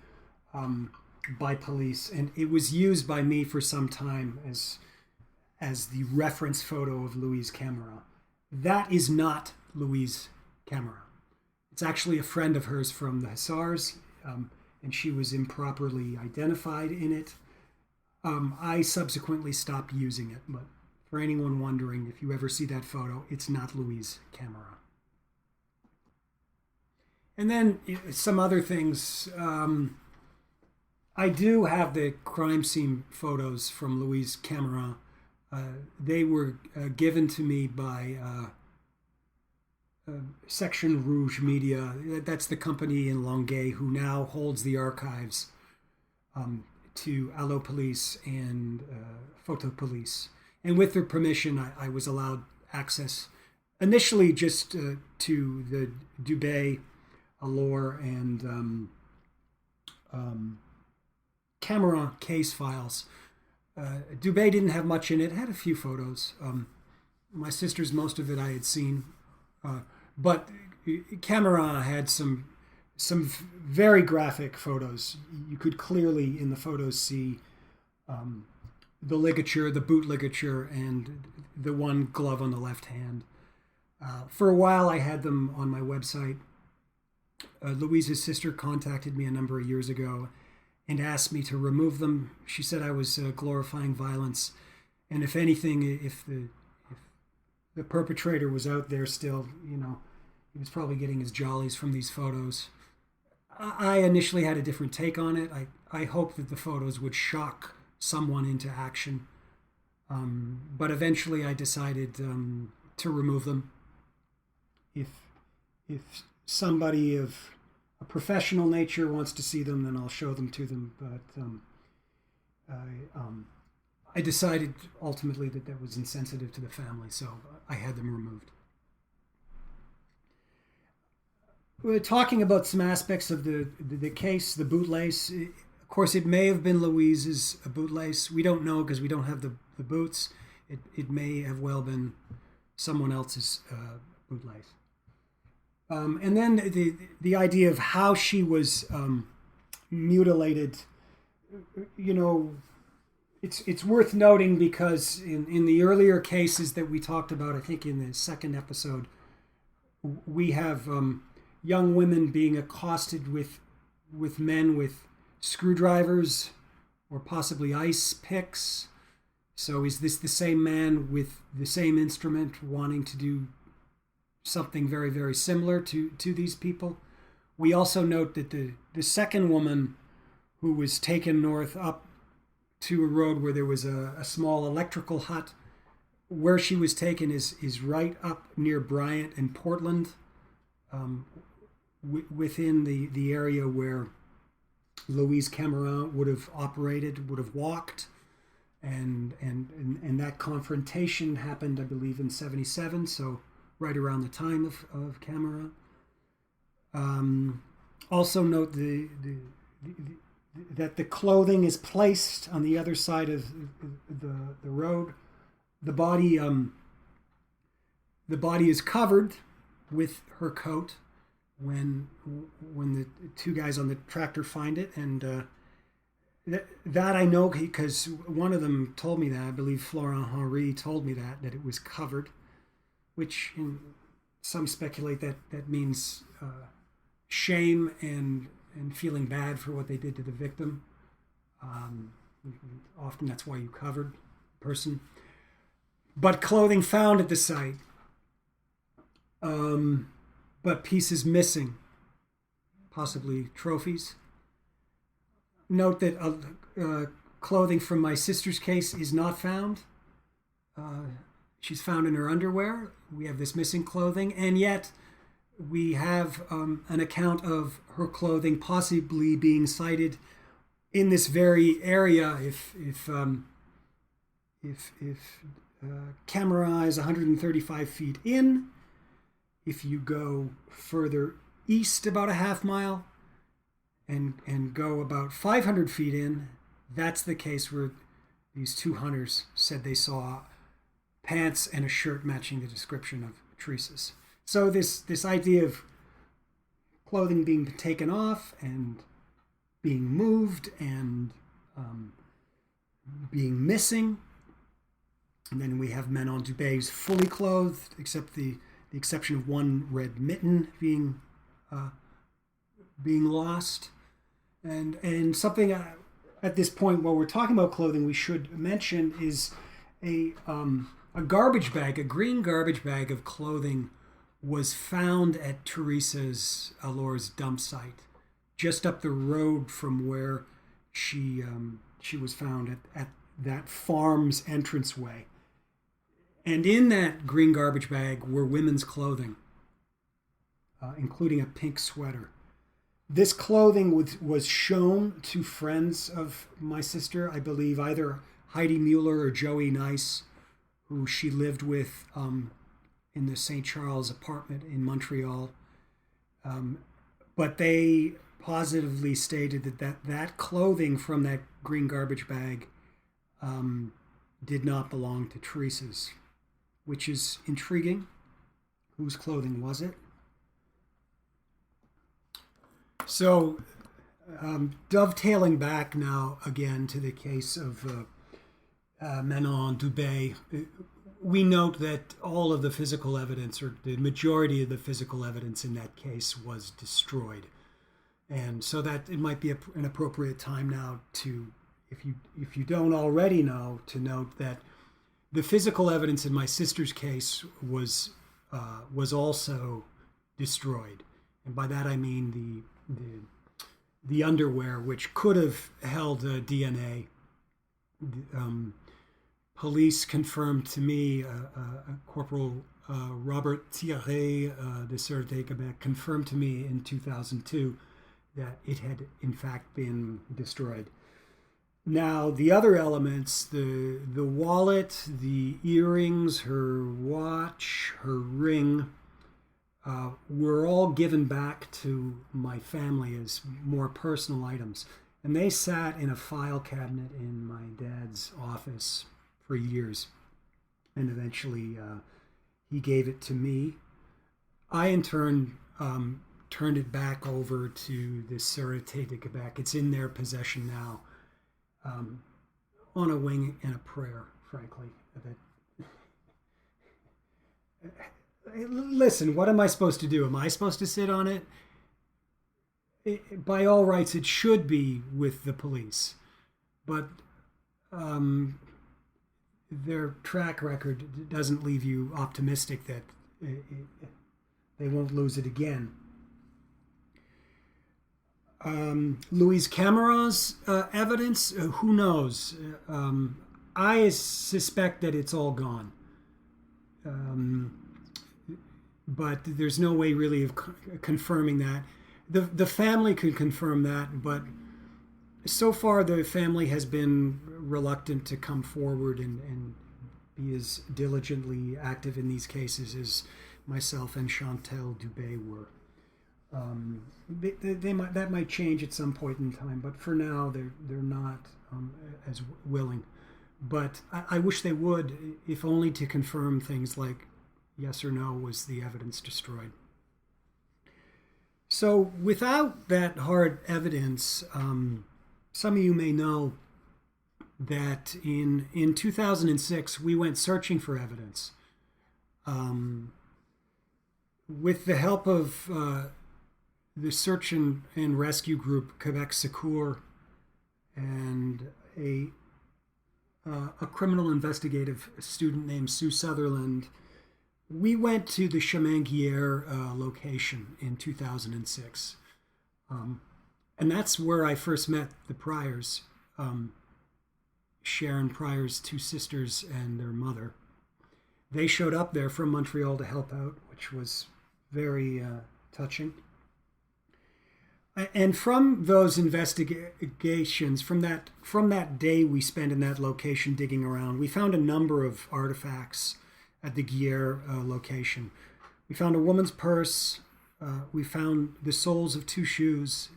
[SPEAKER 1] by police, and it was used by me for some time as the reference photo of Louise Camirand. That is not Louise Camirand. It's actually a friend of hers from the Hussars, and she was improperly identified in it. I subsequently stopped using it, but for anyone wondering, if you ever see that photo, it's not Louise Camirand. And then some other things. I do have the crime scene photos from Louise Camirand. They were given to me by Section Rouge Media. That's the company in Longueuil who now holds the archives to Allo Police and Photo Police. And with their permission, I was allowed access initially just to the Dube, Allore, and Camirand case files. Dube didn't have much in it. It had a few photos. My sister's, most of it I had seen. But Camirand had some very graphic photos. You could clearly in the photos see the ligature, the boot ligature, and the one glove on the left hand. For a while, I had them on my website. Louise's sister contacted me a number of years ago and asked me to remove them. She said I was glorifying violence, and if anything, if the perpetrator was out there still, he was probably getting his jollies from these photos. I initially had a different take on it. I hoped that the photos would shock someone into action, but eventually I decided to remove them. If somebody of a professional nature wants to see them, then I'll show them to them. But I decided ultimately that was insensitive to the family, so I had them removed. We're talking about some aspects of the case, the bootlace. Of course, it may have been Louise's bootlace. We don't know because we don't have the boots. It may have well been someone else's bootlace. And then the idea of how she was mutilated, it's worth noting because in the earlier cases that we talked about, I think in the second episode, we have young women being accosted with men with screwdrivers or possibly ice picks. So is this the same man with the same instrument wanting to do something very, very similar to these people? We also note that the second woman who was taken north up to a road where there was a small electrical hut, where she was taken is right up near Bryant and Portland, within the area where Louise Camirand would have operated, would have walked, and that confrontation happened, I believe, in 1977, so right around the time of Camirand. Also note that the clothing is placed on the other side of the road. The body is covered with her coat when the two guys on the tractor find it, and that I know because one of them told me that. I believe Florent Henry told me that it was covered, which some speculate that means shame and feeling bad for what they did to the victim. Often that's why you covered a person. But clothing found at the site, but pieces missing, possibly trophies. Note that clothing from my sister's case is not found. She's found in her underwear. We have this missing clothing, and yet we have an account of her clothing possibly being sighted in this very area. If Camirand is 135 feet in, if you go further east about a half mile and go about 500 feet in, that's the case where these two hunters said they saw pants and a shirt matching the description of Theresa's. So this idea of clothing being taken off and being moved and being missing. And then we have Manon Dube's fully clothed, except the exception of one red mitten being lost. And something at this point, while we're talking about clothing, we should mention is a garbage bag, a green garbage bag of clothing was found at Theresa Allore's dump site, just up the road from where she was found at that farm's entranceway. And in that green garbage bag were women's clothing, including a pink sweater. This clothing was shown to friends of my sister, I believe either Heidi Mueller or Joey Nice, who she lived with in the St. Charles apartment in Montreal. But they positively stated that clothing from that green garbage bag did not belong to Theresa's, which is intriguing. Whose clothing was it? So, dovetailing back now again to the case of Manon Dube, we note that all of the physical evidence, or the majority of the physical evidence in that case, was destroyed. And so that it might be an appropriate time now to, if you don't already know, to note that the physical evidence in my sister's case was also destroyed. And by that I mean the underwear, which could have held DNA. Police confirmed to me, Corporal Robert Thierry de Sûreté Quebec confirmed to me in 2002 that it had in fact been destroyed. Now, the other elements, the wallet, the earrings, her watch, her ring, were all given back to my family as more personal items. And they sat in a file cabinet in my dad's office for years. And eventually he gave it to me. I, in turn, turned it back over to the Sûreté de Quebec. It's in their possession now, on a wing and a prayer, frankly. Listen, what am I supposed to do? Am I supposed to sit on it? By all rights, it should be with the police. But their track record doesn't leave you optimistic that they won't lose it again. Louise Camirand's evidence, who knows? I suspect that it's all gone. But there's no way really of confirming that. The family could confirm that, but so far the family has been reluctant to come forward and be as diligently active in these cases as myself and Chantal Dube were. That might change at some point in time, but for now they're not as willing. But I wish they would, if only to confirm things like yes or no, was the evidence destroyed. So without that hard evidence, some of you may know that in 2006 we went searching for evidence. With the help of the search and rescue group Quebec Secours and a criminal investigative student named Sue Sutherland, we went to the Chemin Guerre location in 2006. And that's where I first met the Pryors, Sharon Pryor's two sisters and their mother. They showed up there from Montreal to help out, which was very touching. And from those investigations, from that day we spent in that location digging around, we found a number of artifacts at the Guerre location. We found a woman's purse, we found the soles of two shoes,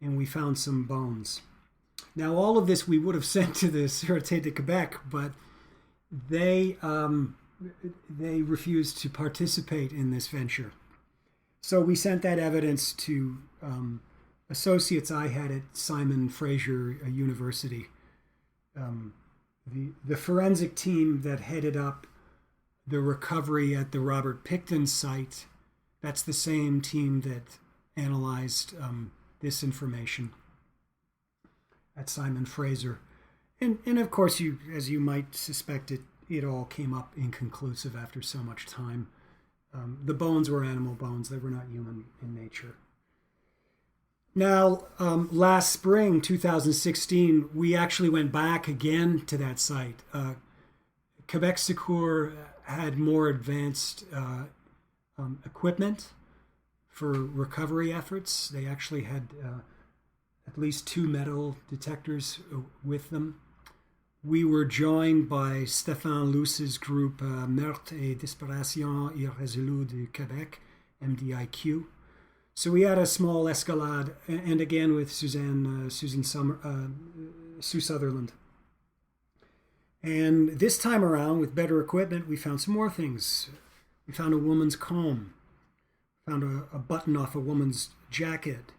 [SPEAKER 1] and we found some bones. Now, all of this we would have sent to the Sûreté de Quebec, but they they refused to participate in this venture. So we sent that evidence to associates I had at Simon Fraser University. The forensic team that headed up the recovery at the Robert Picton site, that's the same team that analyzed this information at Simon Fraser. And of course, as you might suspect, it all came up inconclusive after so much time. The bones were animal bones. They were not human in nature. Now, last spring, 2016, we actually went back again to that site. Quebec Secours had more advanced equipment for recovery efforts. They actually had at least 2 metal detectors with them. We were joined by Stéphane Luce's group Meurtre et Disparition Irrésolue du Québec, MDIQ. So we had a small escalade, and again with Sue Sutherland. And this time around, with better equipment, we found some more things. We found a woman's comb, found a button off a woman's jacket,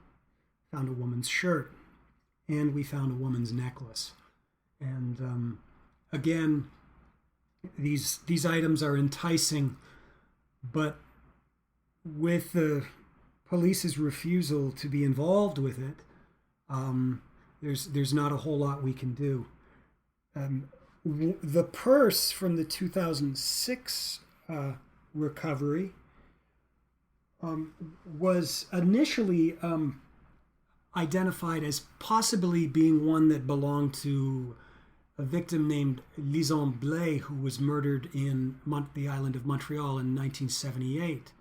[SPEAKER 1] found a woman's shirt, and we found a woman's necklace. And again, these items are enticing, but with the police's refusal to be involved with it, there's not a whole lot we can do. The purse from the 2006 recovery was initially identified as possibly being one that belonged to a victim named Lison Blais, who was murdered in the island of Montreal in 1978.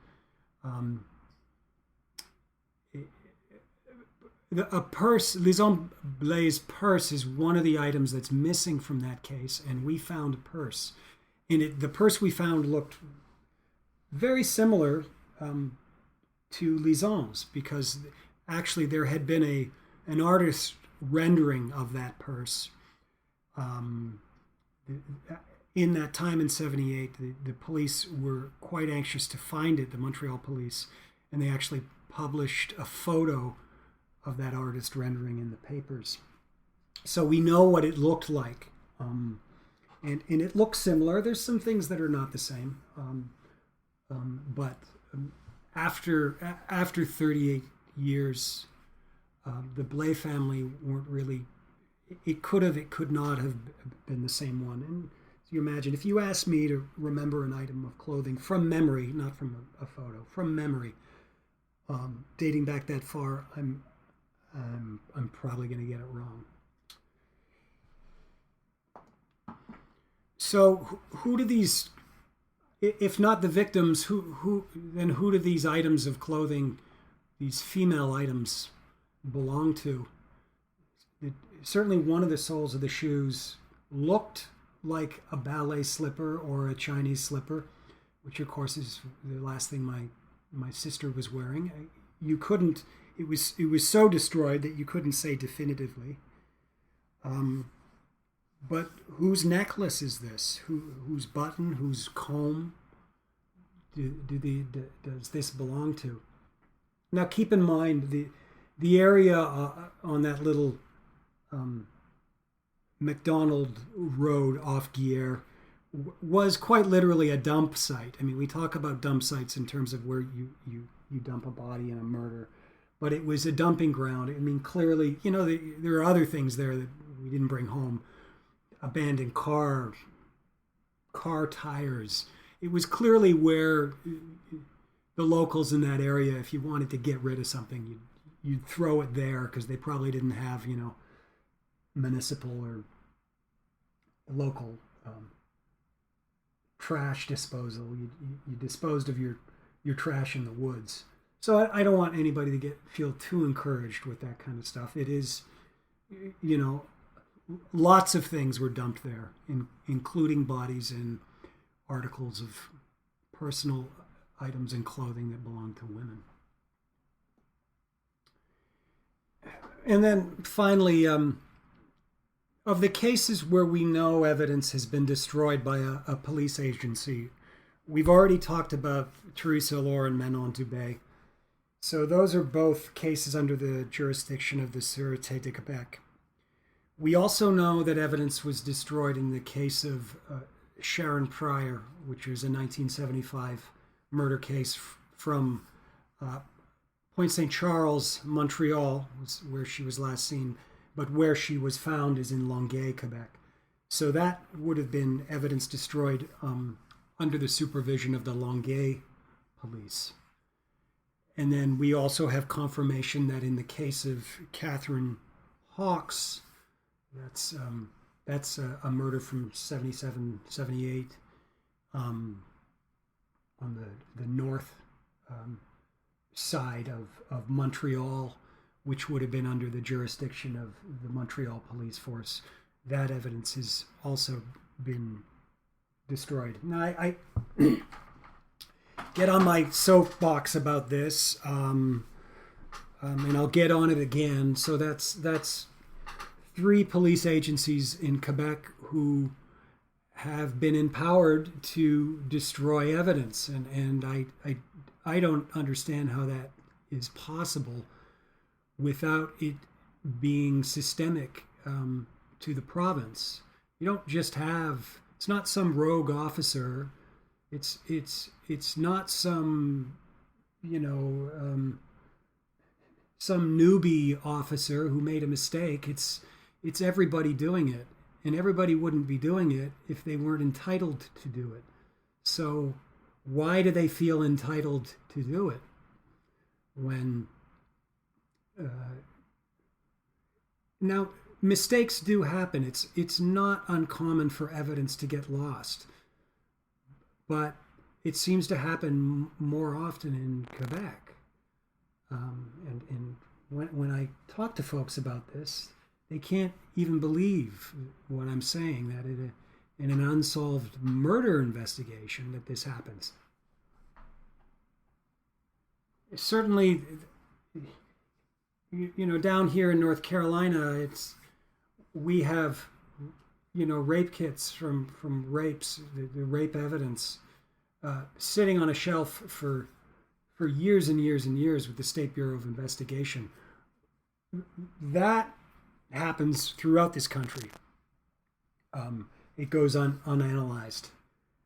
[SPEAKER 1] A purse, Lison Blais' purse, is one of the items that's missing from that case, and we found a purse. And the purse we found looked very similar to Lison's, because actually there had been an artist's rendering of that purse. In that time in 78, the police were quite anxious to find it, the Montreal police, and they actually published a photo of that artist rendering in the papers. So we know what it looked like. And it looks similar. There's some things that are not the same. But after 38 years, the Blais family weren't really, it could not have been the same one. And so you imagine, if you ask me to remember an item of clothing from memory, not from a photo, from memory, dating back that far, I'm probably going to get it wrong. So who do these, if not the victims, who do these items of clothing, these female items, belong to? Certainly one of the soles of the shoes looked like a ballet slipper or a Chinese slipper, which of course is the last thing my sister was wearing. You couldn't, it was so destroyed that you couldn't say definitively. But whose necklace is this? Whose button? Whose comb? Does this belong to? Now keep in mind the area on that little McDonald Road off Guiers was quite literally a dump site. I mean, we talk about dump sites in terms of where you dump a body in a murder, but it was a dumping ground. I mean, clearly, there are other things there that we didn't bring home. Abandoned car tires. It was clearly where the locals in that area, if you wanted to get rid of something, you'd throw it there, because they probably didn't have, municipal or local trash disposal. You disposed of your trash in the woods. So I don't want anybody to feel too encouraged with that kind of stuff. It is, lots of things were dumped there, including bodies and articles of personal items and clothing that belong to women. And then finally, Of the cases where we know evidence has been destroyed by a police agency, we've already talked about Theresa Allore and Manon Dube. So those are both cases under the jurisdiction of the Sûreté de Quebec. We also know that evidence was destroyed in the case of Sharon Pryor, which was a 1975 murder case from Point St. Charles, Montreal, was where she was last seen, but where she was found is in Longueuil, Quebec. So that would have been evidence destroyed under the supervision of the Longueuil police. And then we also have confirmation that in the case of Catherine Hawks, that's a murder from 77, 78 on the north side of Montreal, which would have been under the jurisdiction of the Montreal police force. That evidence has also been destroyed. Now, I get on my soapbox about this, and I'll get on it again. So that's 3 police agencies in Quebec who have been empowered to destroy evidence, and I don't understand how that is possible without it being systemic to the province. You don't just have, it's not some rogue officer, it's not some, some newbie officer who made a mistake. It's everybody doing it, and everybody wouldn't be doing it if they weren't entitled to do it. So why do they feel entitled to do it when now mistakes do happen? It's not uncommon for evidence to get lost, but it seems to happen more often in Quebec. And when I talk to folks about this, they can't even believe what I'm saying, that in an unsolved murder investigation that this happens. Certainly, down here in North Carolina, we have, rape kits from rapes, the rape evidence, sitting on a shelf for years and years and years with the State Bureau of Investigation. That happens throughout this country. It goes unanalyzed,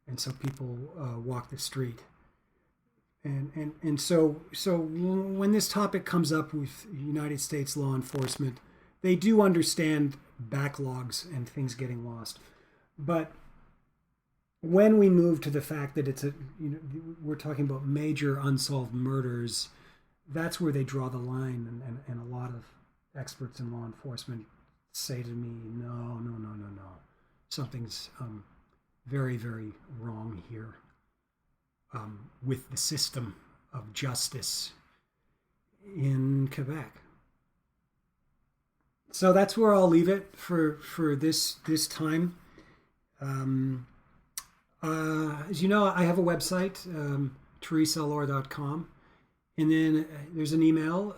[SPEAKER 1] and so people walk the street. And so when this topic comes up with United States law enforcement, they do understand backlogs and things getting lost. But when we move to the fact that we're talking about major unsolved murders, that's where they draw the line, and a lot of experts in law enforcement say to me, no. Something's very, very wrong here with the system of justice in Quebec. So that's where I'll leave it for this time. As you know, I have a website, theresaallore.com, and then there's an email,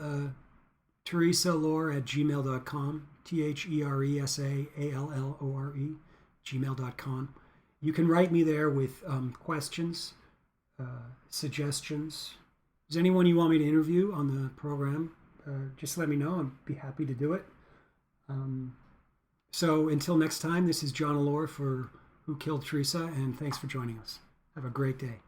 [SPEAKER 1] theresaallore@gmail.com, TheresaAllore, gmail.com. You can write me there with questions, suggestions. Is anyone you want me to interview on the program? Just let me know. I'd be happy to do it. So until next time, this is John Allore for Who Killed Theresa, and thanks for joining us. Have a great day.